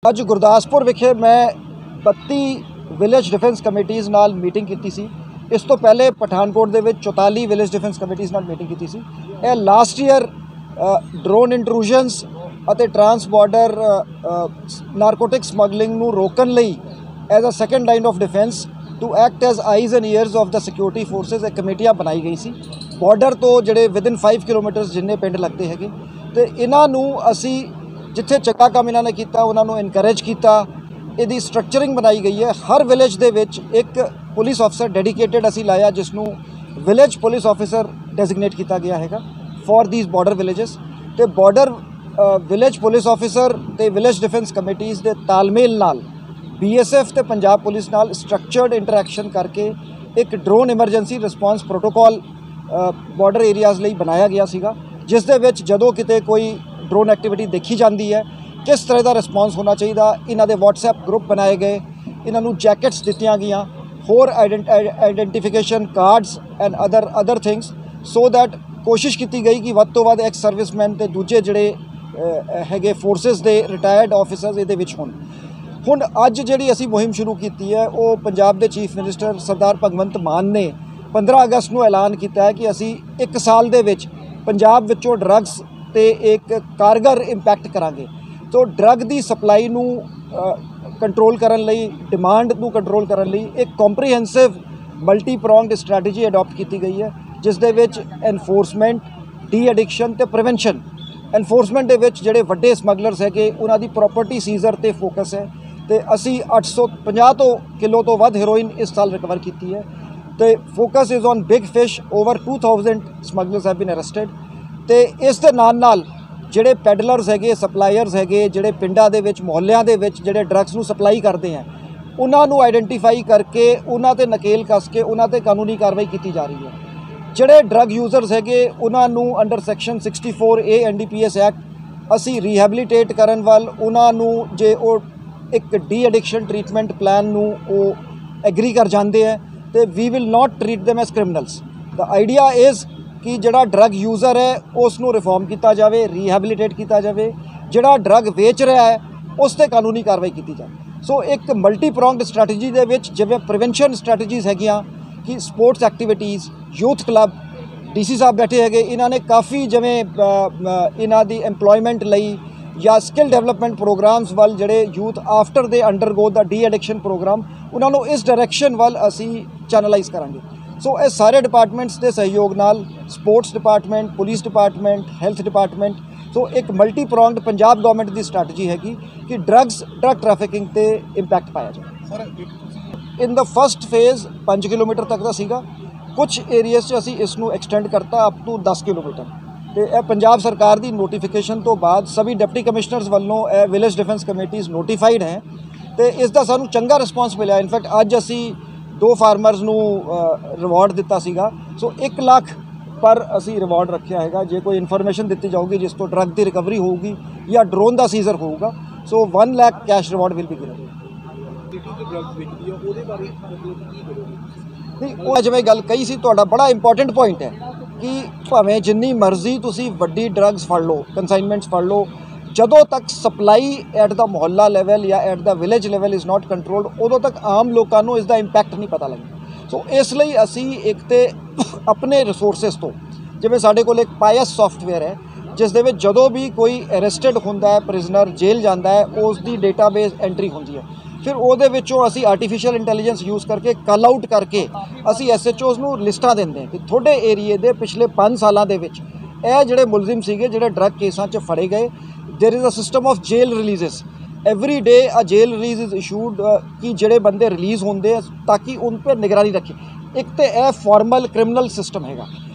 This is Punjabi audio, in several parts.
ਅੱਜ ਗੁਰਦਾਸਪੁਰ ਵਿਖੇ ਮੈਂ 32 ਵਿਲੇਜ ਡਿਫੈਂਸ ਕਮੇਟੀਜ਼ ਨਾਲ ਮੀਟਿੰਗ ਕੀਤੀ ਸੀ। ਇਸ ਤੋਂ ਪਹਿਲੇ ਪਠਾਨਕੋਟ ਦੇ ਵਿੱਚ 44 ਵਿਲੇਜ ਡਿਫੈਂਸ ਕਮੇਟੀਜ਼ ਨਾਲ ਮੀਟਿੰਗ ਕੀਤੀ ਸੀ। ਇਹ ਲਾਸਟ ਈਅਰ ਡਰੋਨ ਇੰਟਰੂਜਨਸ ਅਤੇ ਟਰਾਂਸ ਬਾਰਡਰ ਨਾਰਕੋਟਿਕ ਸਮਗਲਿੰਗ ਨੂੰ ਰੋਕਣ ਲਈ as a second line of defence to act as eyes and ears of the security forces ਇਹ ਕਮੇਟੀਆਂ ਬਣਾਈ ਗਈ ਸੀ। ਬਾਰਡਰ ਤੋਂ ਜਿਹੜੇ ਵਿਦਿਨ 5 ਕਿਲੋਮੀਟਰਸ ਜਿੰਨੇ ਪਿੰਡ ਲੱਗਦੇ ਹੈਗੇ ਤੇ ਇਹਨਾਂ ਨੂੰ ਅਸੀਂ ਜਿੱਥੇ ਚੰਗਾ ਕੰਮ ਇਹਨਾਂ ਨੇ ਕੀਤਾ ਉਹਨਾਂ ਨੂੰ ਇਨਕਰੇਜ ਕੀਤਾ। ਇਹਦੀ ਸਟਰਕਚਰਿੰਗ ਬਣਾਈ ਗਈ ਹੈ। ਹਰ ਵਿਲੇਜ ਦੇ ਵਿੱਚ ਇੱਕ ਪੁਲਿਸ ਅਫਸਰ ਡੈਡੀਕੇਟਡ ਅਸੀਂ ਲਾਇਆ ਜਿਸ ਨੂੰ ਵਿਲੇਜ ਪੁਲਿਸ ਆਫਿਸਰ ਡੈਜ਼ਿਗਨੇਟ ਕੀਤਾ ਗਿਆ ਹੈਗਾ ਫॉर ਥੀਸ ਬਾਰਡਰ ਵਿਲੇजेस ਤੇ ਬਾਰਡਰ ਵਿਲੇਜ ਪੁਲਿਸ ਆਫਿਸਰ ਤੇ ਵਿਲੇਜ ਡਿਫੈਂਸ ਕਮੇਟੀਜ਼ ਦੇ ਤਾਲਮੇਲ ਨਾਲ BSF ਤੇ ਪੰਜਾਬ ਪੁਲਿਸ ਨਾਲ ਸਟਰਕਚਰਡ ਇੰਟਰੈਕਸ਼ਨ ਕਰਕੇ ਇੱਕ drone emergency response protocol border areas ਲਈ ਬਣਾਇਆ ਗਿਆ ਸੀਗਾ ਜਿਸ ਦੇ ਵਿੱਚ ਜਦੋਂ ਕਿਤੇ ਕੋਈ ਡਰੋਨ ਐਕਟੀਵਿਟੀ ਦੇਖੀ ਜਾਂਦੀ ਹੈ किस तरह का रिस्पॉन्स होना चाहिए। इन्हों के WhatsApp ग्रुप बनाए गए, इन्हों जैकेट्स दित्तियां गईयां, होर identification cards and other things so that कोशिश की गई कि वध तो वध एक्स सर्विसमैन ते दूजे जिहड़े हैगे फोर्सिस के रिटायर्ड ऑफिसर्स ये हुण अज जिहड़ी असीं मुहिम शुरू की है वो पंजाब के चीफ मिनिस्टर सरदार भगवंत मान ने 15 अगस्त को ऐलान किया है कि असीं 1 साल दे विच पंजाब विचों ड्रग्स ते एक कारगर इंपैक्ट करांगे। तो ड्रग की सप्लाई नू कंट्रोल करन लई डिमांड नू कंट्रोल करन लई एक कॉम्प्रीहेंसिव मल्टी प्रोंगड स्ट्रैटेजी अडॉप्ट की गई है जिस दे विच एनफोर्समेंट डी एडिक्शन ते प्रिवेंशन। एनफोर्समेंट दे विच जिहड़े वड्डे समगलर्स है कि उन्हां दी प्रॉपर्टी सीजर ते फोकस है तो असी 850 किलो तो वध हेरोइन इस साल रिकवर की है तो focus is on big fish. Over 2000 smugglers have been arrested तो इस दे नाल ਜਿਹੜੇ ਪੈਡਲਰਸ ਹੈਗੇ ਸਪਲਾਇਰਸ ਹੈਗੇ ਜਿਹੜੇ ਪਿੰਡਾਂ ਦੇ ਵਿੱਚ ਮੁਹੱਲਿਆਂ ਦੇ ਵਿੱਚ ਜਿਹੜੇ ਡਰੱਗਸ ਨੂੰ ਸਪਲਾਈ ਕਰਦੇ ਆ ਉਹਨਾਂ ਨੂੰ ਆਈਡੈਂਟੀਫਾਈ ਕਰਕੇ ਉਹਨਾਂ ਤੇ ਨਕੇਲ ਕੱਸ ਕੇ ਉਹਨਾਂ ਤੇ ਕਾਨੂੰਨੀ ਕਾਰਵਾਈ ਕੀਤੀ ਜਾ ਰਹੀ ਹੈ। ਜਿਹੜੇ ਡਰੱਗ ਯੂਜ਼ਰਸ ਹੈਗੇ ਉਹਨਾਂ ਨੂੰ under section 64A NDPS act ਅਸੀਂ ਰੀਹੈਬਿਲਿਟੇਟ ਕਰਨ ਵੱਲ ਉਹਨਾਂ ਨੂੰ ਜੇ ਉਹ ਇੱਕ ਡੀ ਐਡਿਕਸ਼ਨ ਟ੍ਰੀਟਮੈਂਟ ਪਲਾਨ ਨੂੰ ਉਹ ਐਗਰੀ ਕਰ ਜਾਂਦੇ ਹੈ ਤੇ we will not treat them as criminals। The idea is कि जिहड़ा ड्रग यूज़र है उसनूं रिफॉर्म किया जाए, रीहैबिलिटेट किया जाए, जिहड़ा ड्रग बेच रहा है उस ते कानूनी कार्रवाई की जाए। सो एक मल्टी प्रोंगड स्ट्रैटेजी दे विच जिवें प्रिवेंशन स्ट्रैटेजीज़ हैगियां कि sports activities youth club DC साहब बैठे है इन्हों ने काफ़ी जिवें इन्हां दी एम्पलॉयमेंट लई या स्किल डेवलपमेंट प्रोग्राम्स वाल जिहड़े youth after they undergo the de addiction program उन्होंने इस डायरैक्शन वाल असी चैनलाइज करांगे। सो ये सारे डिपार्टमेंट्स के सहयोग नाल sports department, police department, health department so एक मल्टी प्रोंगड पंजाब गवर्नमेंट की स्ट्रैटेजी हैगी कि ड्रग ट्रैफिकिंग ते इंपैक्ट पाया जाए। In the first phase 5 kilometre तक का सीगा, कुछ एरियाज से असी इसनूं एक्सटेंड करता अप टू 10 किलोमीटर तो यह पंजाब सरकार की नोटिफिकेशन तो बाद सभी डिप्टी कमिश्नर्स वालों विलेज डिफेंस कमेटीज़ नोटिफाइड हैं तो इसका सानूं चंगा रिस्पॉन्स मिला। इनफैक्ट अज असी 2 फार्मर्स नूं रिवॉर्ड दिता सीगा। सो 1 लाख पर असी रिवॉर्ड रखा है। जे कोई इन्फॉर्मेशन दी जाऊगी जिस तो ड्रग की रिकवरी होगी या ड्रोन का सीजर होगा सो 1 lakh cash reward will be given. नहीं वो जिवें गल कही सी तुहाडा बड़ा इंपॉर्टेंट पॉइंट है कि भावें जिन्नी मर्जी तुसी वड्डी ड्रग्स फड़ लो, कंसाइनमेंट्स फड़ लो, जदों तक सप्लाई एट द मुहल्ला लैवल या at the village level is not controlled उदों तक आम लोगों को इसका इंपैक्ट नहीं पता लगता। सो इसलिए असी एक तो अपने रिसोर्सिस तो जिवें साडे कोल एक पायस सॉफ्टवेयर है जिस दे विच जदों भी कोई अरेस्टेड हुंदा है, प्रिजनर जेल जाता है, उसकी डेटाबेस एंट्री होंदी है, फिर उहदे विचों असी आर्टिफिशियल इंटैलीजेंस यूज़ करके कॉल आउट करके असी SHOs नूं लिस्टां दिंदे कि थोड़े एरिए दे पिछले 5 सालां दे विच ਇਹ ਜਿਹੜੇ ਮੁਲਜ਼ਮ ਸੀਗੇ ਜਿਹੜੇ ਡਰੱਗ ਕੇਸਾਂ 'ਚ ਫੜੇ ਗਏ there is a system of jail releases every day a jail release is issued कि ਜਿਹੜੇ ਬੰਦੇ ਰਿਲੀਜ਼ ਹੁੰਦੇ ਆ ताकि उन पर निगरानी रखे। एक तो यह फॉर्मल क्रिमिनल सिस्टम हैगा,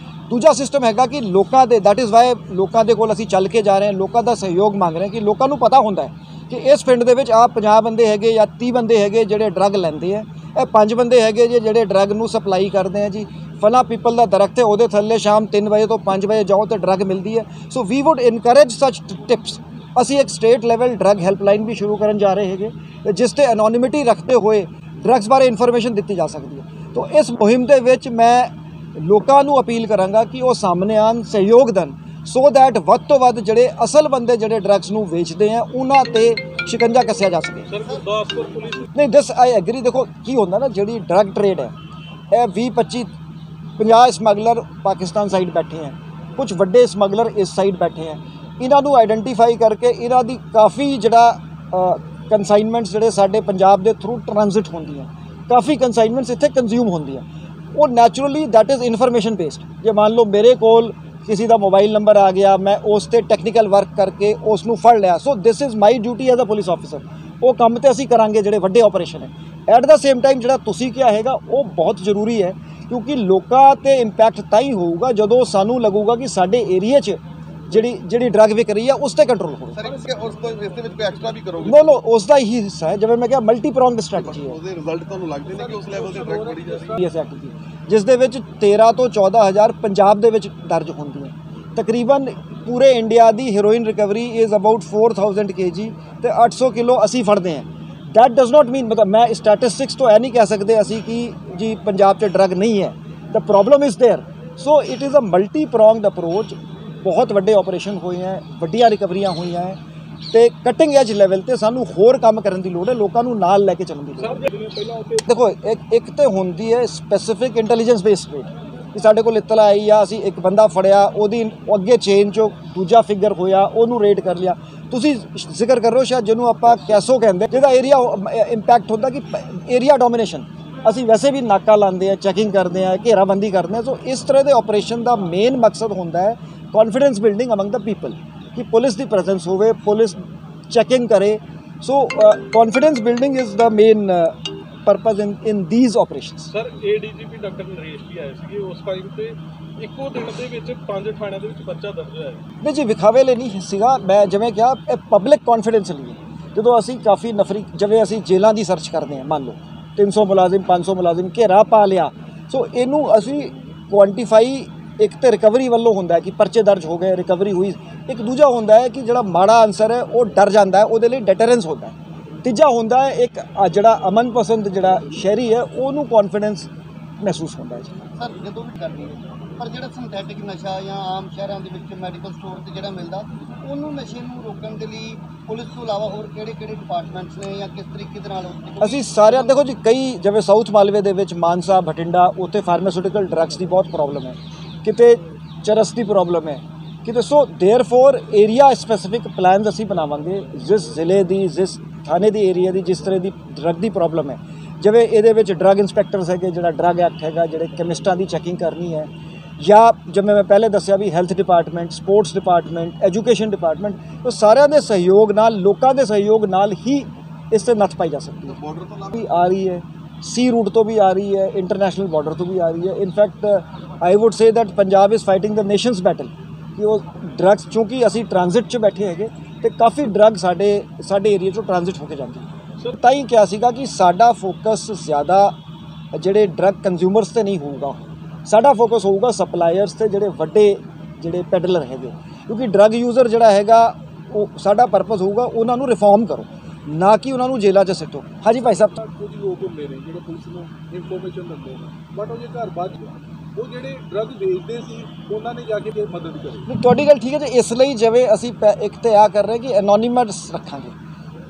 दूजा सिस्टम हैगा कि लोगों के दैट इज़ वाई लोगों के कोल असीं चल के जा रहे हैं, लोगों का सहयोग मांग रहे हैं कि लोगों को पता होंदा है कि इस पिंड दे विच आ 50 बंदे हैगे या 30 बंदे हैगे ਜਿਹੜੇ ड्रग लैंदे है, ਇਹ 5 बंदे हैगे ਜਿਹੜੇ ड्रग नूं सप्लाई करते हैं जी फला पीपल का दरख्त है वो थल्ले शाम 3 बजे तो 5 बजे जाओ तो ड्रग मिलती है। So we would encourage such tips. असी एक स्टेट लैवल ड्रग हैल्पलाइन भी शुरू करन जा रहे हैं जिस ते एनोनिमिटी रखते हुए ड्रग्स बारे इन्फॉर्मेशन दी जा सकती है। तो इस मुहिम के विच मैं लोगों को अपील करांगा कि वो सामने आन, सहयोग देन ਸੋ ਦੈਟ ਵੱਧ ਤੋਂ ਵੱਧ ਜਿਹੜੇ ਅਸਲ ਬੰਦੇ ਜਿਹੜੇ ਡਰੱਗਸ ਨੂੰ ਵੇਚਦੇ ਆ ਉਹਨਾਂ ਤੇ ਸ਼ਿਕੰਜਾ ਕੱਸਿਆ ਜਾ ਸਕੇ। ਸਰ ਗੁਰਦਾਸਪੁਰ ਪੁਲਿਸ ਨਹੀਂ ਦਿਸ ਆਈ ਐਗਰੀ। ਦੇਖੋ ਕੀ ਹੁੰਦਾ ਨਾ, ਜਿਹੜੀ ਡਰੱਗ ਟ੍ਰੇਡ ਹੈ ਇਹ 20-25-50 ਸਮਗਲਰ ਪਾਕਿਸਤਾਨ ਸਾਈਡ ਬੈਠੇ ਹੈ, ਕੁਝ ਵੱਡੇ ਸਮਗਲਰ ਇਸ ਸਾਈਡ ਬੈਠੇ ਹੈ। ਇਹਨਾਂ ਨੂੰ ਆਈਡੈਂਟੀਫਾਈ ਕਰਕੇ ਇਹਨਾਂ ਦੀ ਕਾਫੀ ਜਿਹੜਾ ਕੰਸਾਈਨਮੈਂਟਸ ਜਿਹੜੇ ਸਾਡੇ ਪੰਜਾਬ ਦੇ ਥਰੂ ਟ੍ਰਾਂਜ਼ਿਟ ਹੁੰਦੀਆਂ, ਕਾਫੀ ਕੰਸਾਈਨਮੈਂਟਸ ਇੱਥੇ ਕੰਜ਼ਿਊਮ ਹੁੰਦੀਆਂ। ਉਹ naturally that is information based. ਜੇ ਮੰਨ ਲਓ ਮੇਰੇ ਕੋਲ ਕਿਸੇ ਦਾ ਮੋਬਾਈਲ ਨੰਬਰ ਆ ਗਿਆ, ਮੈਂ ਉਸ 'ਤੇ ਟੈਕਨੀਕਲ ਵਰਕ ਕਰਕੇ ਉਸ ਨੂੰ ਫੜ ਲਿਆ, so this is my duty as a police officer. ਉਹ ਕੰਮ ਤੇ ਅਸੀਂ ਕਰਾਂਗੇ ਜਿਹੜੇ ਵੱਡੇ ਆਪਰੇਸ਼ਨ ਹੈ। ਐਟ ਦਾ ਸੇਮ ਟਾਈਮ ਜਿਹੜਾ ਤੁਸੀਂ ਕਿਹਾ ਹੈਗਾ ਉਹ ਬਹੁਤ ਜ਼ਰੂਰੀ ਹੈ, ਕਿਉਂਕਿ ਲੋਕਾਂ 'ਤੇ ਇੰਪੈਕਟ ਤਾਂ ਹੀ ਹੋਊਗਾ ਜਦੋਂ ਸਾਨੂੰ ਲੱਗੂਗਾ ਕਿ ਸਾਡੇ ਏਰੀਏ 'ਚ ਜਿਹੜੀ ਡਰੱਗ ਵਿਕ ਰਹੀ ਹੈ ਉਸ 'ਤੇ ਕੰਟਰੋਲ ਹੋਵੇ। ਸਰ ਉਸ ਤੋਂ ਇਸ ਦੇ ਵਿੱਚ ਕੋਈ ਐਕਸਟਰਾ ਵੀ ਕਰੋਗੇ? ਨੋ ਉਸ ਦਾ ਹੀ ਹਿੱਸਾ ਹੈ, ਜਿਵੇਂ ਮੈਂ ਕਿਹਾ ਮਲਟੀ ਪ੍ਰੋਂਗ ਸਟ੍ਰੈਟਜੀ ਹੈ। ਉਹਦੇ ਰਿਜ਼ਲਟ ਤੁਹਾਨੂੰ ਲੱਗਦੇ ਨੇ ਕਿ ਉਸ ਲੈਵਲ ਤੇ ਡਰੱਗ ਫੜੀ ਜਾ ਰਹੀ ਹੈ? ਇਸ ਐਕਟ ਦੀ ਜਿਸ ਦੇ ਵਿੱਚ 13 ਤੋਂ 14 ਹਜ਼ਾਰ ਪੰਜਾਬ ਦੇ ਵਿੱਚ ਦਰਜ ਹੁੰਦੀਆਂ। ਤਕਰੀਬਨ ਪੂਰੇ ਇੰਡੀਆ ਦੀ heroin recovery is about 4000 kg ਤੇ 800 ਕਿਲੋ ਅਸੀਂ ਫੜਦੇ ਹਾਂ। ਦੈਟ ਡਜ਼ ਨਾਟ ਮੀਨ, ਮਤਲਬ ਮੈਂ ਸਟੈਟਿਸਟਿਕਸ ਤੋਂ ਇਹ ਨਹੀਂ ਕਹਿ ਸਕਦੇ ਅਸੀਂ ਕਿ ਜੀ ਪੰਜਾਬ 'ਚ ਡਰੱਗ ਨਹੀਂ ਹੈ। The problem is there. So it is a multi pronged approach. ਬਹੁਤ ਵੱਡੇ ਆਪਰੇਸ਼ਨ ਹੋਏ ਹੈ, ਵੱਡੀਆਂ ਰਿਕਵਰੀਆਂ ਹੋਈਆਂ ਹੈ ਤੇ ਕਟਿੰਗ ਐਜ ਲੈਵਲ ਤੇ ਸਾਨੂੰ ਹੋਰ ਕੰਮ ਕਰਨ ਦੀ ਲੋੜ ਹੈ, ਲੋਕਾਂ ਨੂੰ ਨਾਲ ਲੈ ਕੇ ਚੱਲਣ ਦੀ ਲੋੜ ਹੈ। ਦੇਖੋ ਇੱਕ ਤੇ ਹੁੰਦੀ ਹੈ ਸਪੈਸੀਫਿਕ ਇੰਟੈਲੀਜੈਂਸ ਬੇਸਡ ਰੇਟ ਕਿ ਸਾਡੇ ਕੋਲ ਇਤਲਾ ਆਈ ਆ, ਅਸੀਂ ਇੱਕ ਬੰਦਾ ਫੜਿਆ, ਉਹਦੀ ਅੱਗੇ ਚੇਨ 'ਚੋਂ ਦੂਜਾ ਫਿਗਰ ਹੋਇਆ, ਉਹਨੂੰ ਰੇਟ ਕਰ ਲਿਆ। ਤੁਸੀਂ ਜ਼ਿਕਰ ਕਰ ਰਹੇ ਹੋ ਸ਼ਾਇਦ ਜਿਹਨੂੰ ਆਪਾਂ ਕੈਸੋ ਕਹਿੰਦੇ, ਜਿਹਦਾ ਏਰੀਆ ਇੰਪੈਕਟ ਹੁੰਦਾ ਕਿ ਏਰੀਆ ਡੋਮੀਨੇਸ਼ਨ। ਅਸੀਂ ਵੈਸੇ ਵੀ ਨਾਕਾ ਲਾਉਂਦੇ ਆ, ਚੈਕਿੰਗ ਕਰਦੇ ਆ, ਘੇਰਾਬੰਦੀ ਕਰਦੇ ਆ। ਸੋ ਇਸ ਤਰ੍ਹਾਂ ਦੇ ਆਪਰੇਸ਼ਨ ਦਾ ਮੇਨ ਮਕਸਦ ਹੁੰਦਾ ਹੈ confidence building among the people, ਕਿ ਪੁਲਿਸ ਦੀ ਪ੍ਰੈਜ਼ੈਂਸ ਹੋਵੇ, ਪੁਲਿਸ ਚੈਕਿੰਗ करे। So confidence building is the main purpose in these operations. Sir ADGP doctor Naresh ਵੀ ਆਏ ਸੀਗੇ ਉਸ ਟਾਈਮ ਤੇ ਇੱਕੋ ਦਿਨ ਦੇ ਵਿੱਚ 5 ਥਾਣਿਆਂ ਦੇ ਵਿੱਚ ਪਰਚਾ ਦਰਜ ਹੋਇਆ ਹੈ। ਨਹੀਂ ਜੀ, ਵਿਖਾਵੇ ਲਈ ਨਹੀਂ ਸੀਗਾ। ਮੈਂ ਜਿਵੇਂ ਕਿਹਾ ਇਹ ਪਬਲਿਕ ਕੌਨਫੀਡੈਂਸ ਲਈ ਹੈ। ਜਦੋਂ ਅਸੀਂ ਕਾਫੀ ਨਫਰੀ, ਜਿਵੇਂ ਅਸੀਂ ਜੇਲ੍ਹਾਂ ਦੀ ਸਰਚ ਕਰਦੇ ਹਾਂ, ਮੰਨ ਲਓ 300 ਮੁਲਾਜ਼ਮ 500 ਮੁਲਾਜ਼ਮ ਘੇਰਾ ਪਾ ਲਿਆ, ਸੋ ਇਹਨੂੰ ਅਸੀਂ ਕੁਆਂਟੀਫਾਈ ਇੱਕ ਤੇ ਰਿਕਵਰੀ ਵੱਲੋਂ ਹੁੰਦਾ ਹੈ ਕਿ ਪਰਚੇ ਦਰਜ ਹੋ ਗਏ, ਰਿਕਵਰੀ ਹੋਈ। ਇੱਕ ਦੂਜਾ ਹੁੰਦਾ ਹੈ ਕਿ ਜਿਹੜਾ ਮਾੜਾ ਆਨਸਰ ਹੈ ਉਹ ਡਰ ਜਾਂਦਾ ਹੈ, ਉਹਦੇ ਲਈ ਡੈਟਰੈਂਸ ਹੁੰਦਾ ਹੈ। ਤੀਜਾ ਹੁੰਦਾ ਹੈ ਇੱਕ ਜਿਹੜਾ ਅਮਨ ਪਸੰਦ ਜਿਹੜਾ ਸ਼ਹਿਰੀ ਹੈ ਉਹਨੂੰ ਕੌਨਫੀਡੈਂਸ ਮਹਿਸੂਸ ਹੁੰਦਾ ਹੈ। ਸਰ ਜਦੋਂ ਵੀ ਕਰਦੀ ਹੈ, ਪਰ ਜਿਹੜਾ ਸਿੰਥੈਟਿਕ ਨਸ਼ਾ ਜਾਂ ਆਮ ਸ਼ਹਿਰਾਂ ਦੇ ਵਿੱਚ ਮੈਡੀਕਲ ਸਟੋਰ ਤੇ ਜਿਹੜਾ ਮਿਲਦਾ, ਉਹਨੂੰ ਨਸ਼ੇ ਨੂੰ ਰੋਕਣ ਦੇ ਲਈ ਪੁਲਿਸ ਤੋਂ ਇਲਾਵਾ ਹੋਰ ਕਿਹੜੇ ਡਿਪਾਰਟਮੈਂਟਸ ਨੇ ਜਾਂ ਕਿਸ ਤਰੀਕੇ ਦੇ ਨਾਲ ਅਸੀਂ ਸਾਰਿਆਂ, ਦੇਖੋ ਜੀ, ਕਈ ਜਿਵੇਂ ਸਾਊਥ ਮਾਲਵੇ ਦੇ ਵਿੱਚ ਮਾਨਸਾ, ਬਠਿੰਡਾ, ਉੱਥੇ ਫਾਰਮਾਸਿਊਟੀਕਲ ਡਰੱਗਸ ਦੀ ਬਹੁਤ ਪ੍ਰੋਬਲਮ ਹੈ, ਕਿਤੇ ਚਰਸ ਦੀ ਪ੍ਰੋਬਲਮ ਹੈ ਕਿਤੇ। ਸੋ ਦੇਅਰਫੋਰ ਏਰੀਆ ਸਪੈਸੀਫਿਕ ਪਲਾਨਸ ਅਸੀਂ ਬਣਾਵਾਂਗੇ, ਜਿਸ ਜ਼ਿਲ੍ਹੇ ਦੀ, ਜਿਸ ਥਾਣੇ ਦੀ ਏਰੀਆ ਦੀ ਜਿਸ ਤਰ੍ਹਾਂ ਦੀ ਡਰੱਗ ਦੀ ਪ੍ਰੋਬਲਮ ਹੈ। ਜਿਵੇਂ ਇਹਦੇ ਵਿੱਚ ਡਰੱਗ ਇੰਸਪੈਕਟਰਸ ਹੈਗੇ, ਜਿਹੜਾ ਡਰੱਗ ਐਕਟ ਹੈਗਾ, ਜਿਹੜੇ ਕੈਮਿਸਟਾਂ ਦੀ ਚੈਕਿੰਗ ਕਰਨੀ ਹੈ, ਜਾਂ ਜਿਵੇਂ ਮੈਂ ਪਹਿਲੇ ਦੱਸਿਆ ਵੀ health department, sports department, education department, ਉਹ ਸਾਰਿਆਂ ਦੇ ਸਹਿਯੋਗ ਨਾਲ, ਲੋਕਾਂ ਦੇ ਸਹਿਯੋਗ ਨਾਲ ਹੀ ਇਸ 'ਤੇ ਨੱਥ ਪਾਈ ਜਾ ਸਕਦੀ ਹੈ। ਬਾਰਡਰ ਤੋਂ ਵੀ ਆ ਰਹੀ ਹੈ, सी रूट तो भी आ रही है, इंटरनेशनल बॉर्डर तो भी आ रही है। In fact I would say that Punjab is fighting the Nations battle कि वो ड्रग्स, चूँकि असी ट्रांजिट च बैठे है तो काफ़ी ड्रग साढ़े एरिए चो ट्रांजिट होकर जाती है। ਤਾਂ ਹੀ ਕਿਹਾ ਸੀਗਾ ਕਿ ਸਾਡਾ ਫੋਕਸ ਜ਼ਿਆਦਾ ਜਿਹੜੇ ਡਰੱਗ ਕੰਜ਼ਿਊਮਰਸ ਤੇ ਨਹੀਂ ਹੋਊਗਾ, ਸਾਡਾ ਫੋਕਸ ਹੋਊਗਾ ਸਪਲਾਇਰਸ ਤੇ, ਜਿਹੜੇ ਵੱਡੇ ਜਿਹੜੇ ਪੈਡਲਰ ਹੈਗੇ। ਕਿਉਂਕਿ ਡਰੱਗ ਯੂਜ਼ਰ ਜਿਹੜਾ ਹੈਗਾ ਉਹ ਸਾਡਾ ਪਰਪਸ ਹੋਊਗਾ ਉਹਨਾਂ ਨੂੰ ਰਿਫਾਰਮ ਕਰੋ, ਨਾ ਕਿ ਉਹਨਾਂ ਨੂੰ ਜੇਲ੍ਹਾਂ 'ਚ ਸਿੱਟੋ। ਹਾਂਜੀ ਭਾਈ ਸਾਹਿਬ, ਕੁਝ ਲੋਕ ਹੁੰਦੇ ਨੇ ਜਿਹੜੇ ਪੁਲਿਸ ਨੂੰ ਇਨਫੋਰਮੇਸ਼ਨ ਦਿੰਦੇ ਨੇ, ਬਟ ਉਹ ਜੇ ਘਰ ਬਾਅਦ ਉਹ ਜਿਹੜੇ ਡਰੱਗ ਵੇਚਦੇ ਸੀ ਉਹਨਾਂ ਨੇ ਜਾ ਕੇ ਮਦਦ ਕਰੀ। ਤੁਹਾਡੀ ਗੱਲ ਠੀਕ ਹੈ ਜੀ। ਇਸ ਲਈ ਜਿਵੇਂ ਅਸੀਂ ਇੱਕ ਤੇ ਆ ਕਰ ਰਹੇ ਕਿ ਐਨੋਨੀਮਸ ਰੱਖਾਂਗੇ,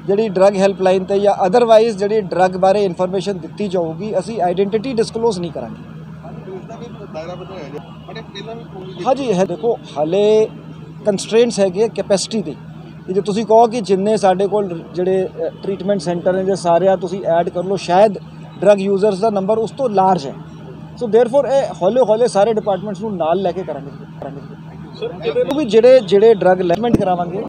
ਜਿਹੜੀ ਡਰੱਗ ਹੈਲਪਲਾਈਨ ਤੇ ਜਾਂ ਅਦਰਵਾਈਜ਼ ਜਿਹੜੀ ਡਰੱਗ ਬਾਰੇ ਇਨਫੋਰਮੇਸ਼ਨ ਦਿੱਤੀ ਜਾਊਗੀ, ਅਸੀਂ ਆਈਡੈਂਟੀਟੀ ਡਿਸਕਲੋਜ਼ ਨਹੀਂ ਕਰਾਂਗੇ। ਹਾਂਜੀ ਹੈ, ਦੇਖੋ ਹਾਲੇ ਕੰਸਟ੍ਰੇਂਟਸ ਹੈਗੇ ਕੈਪੈਸਿਟੀ ਦੇ, ਜੇ ਤੁਸੀਂ ਕਹੋ ਕਿ ਜਿੰਨੇ ਸਾਡੇ ਕੋਲ ਜਿਹੜੇ ਟ੍ਰੀਟਮੈਂਟ ਸੈਂਟਰ ਨੇ ਜੇ ਸਾਰਿਆਂ ਤੁਸੀਂ ਐਡ ਕਰ ਲਓ, ਸ਼ਾਇਦ ਡਰੱਗ ਯੂਜ਼ਰਸ ਦਾ ਨੰਬਰ ਉਸ ਤੋਂ ਲਾਰਜ ਹੈ। ਸੋ ਦੇਅਰਫੋਰ ਇਹ ਹੌਲੇ ਸਾਰੇ ਡਿਪਾਰਟਮੈਂਟਸ ਨੂੰ ਨਾਲ ਲੈ ਕੇ ਕਰਾਂਗੇ। ਸਰ ਵੀ ਜਿਹੜੇ ਡਰੱਗ ਲੈਮੈਂਟ ਕਰਾਵਾਂਗੇ